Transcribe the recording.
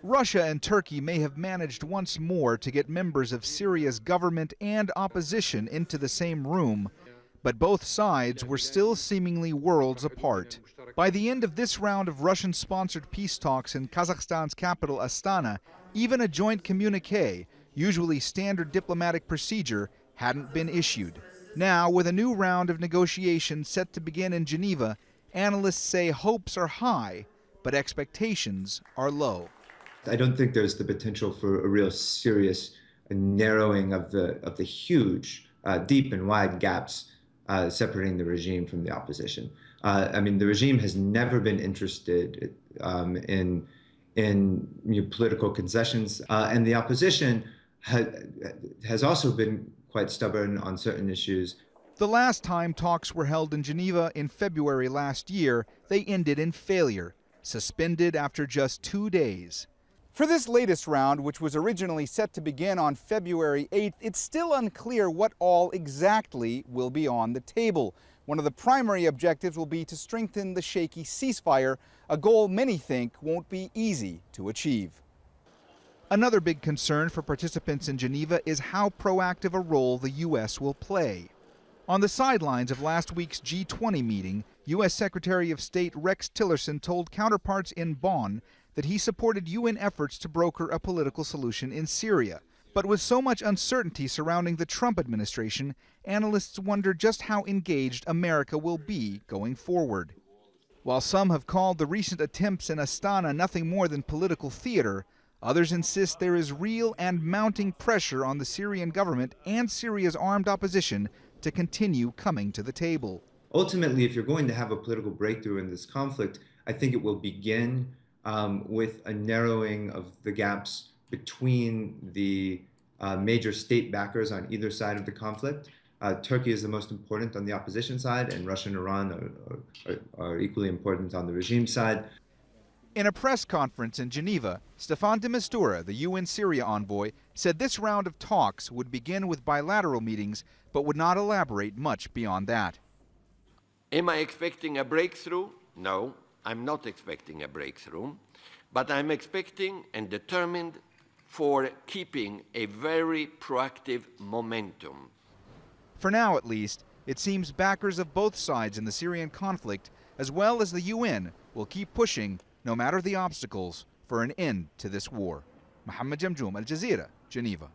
Russia and Turkey may have managed once more to get members of Syria's government and opposition into the same room, but both sides were still seemingly worlds apart. By the end of this round of Russian-sponsored peace talks in Kazakhstan's capital Astana, even a joint communiqué, usually standard diplomatic procedure, hadn't been issued. Now, with a new round of negotiations set to begin in Geneva, analysts say hopes are high, but expectations are low. I don't think there's the potential for a real serious narrowing of the huge, deep and wide gaps separating the regime from the opposition. I mean, the regime has never been interested in political concessions, and the opposition has also been quite stubborn on certain issues. The last time talks were held in Geneva in February last year, they ended in failure, suspended after just 2 days. For this latest round, which was originally set to begin on February 8th, it's still unclear what all exactly will be on the table. One of the primary objectives will be to strengthen the shaky ceasefire, a goal many think won't be easy to achieve. Another big concern for participants in Geneva is how proactive a role the U.S. will play. On the sidelines of last week's G20 meeting, U.S. Secretary of State Rex Tillerson told counterparts in Bonn that he supported UN efforts to broker a political solution in Syria. But with so much uncertainty surrounding the Trump administration, analysts wonder just how engaged America will be going forward. While some have called the recent attempts in Astana nothing more than political theater, others insist there is real and mounting pressure on the Syrian government and Syria's armed opposition to continue coming to the table. Ultimately, if you're going to have a political breakthrough in this conflict, I think it will begin with a narrowing of the gaps between the major state backers on either side of the conflict. Turkey is the most important on the opposition side, and Russia and Iran are equally important on the regime side. In a press conference in Geneva, Staffan de Mistura, the UN Syria envoy, said this round of talks would begin with bilateral meetings, but would not elaborate much beyond that. Am I expecting a breakthrough? No, I'm not expecting a breakthrough, but I'm expecting and determined for keeping a very proactive momentum. For now, at least, it seems backers of both sides in the Syrian conflict, as well as the UN, will keep pushing, no matter the obstacles, for an end to this war. Mohammed, Jamjoom, Al Jazeera, Geneva.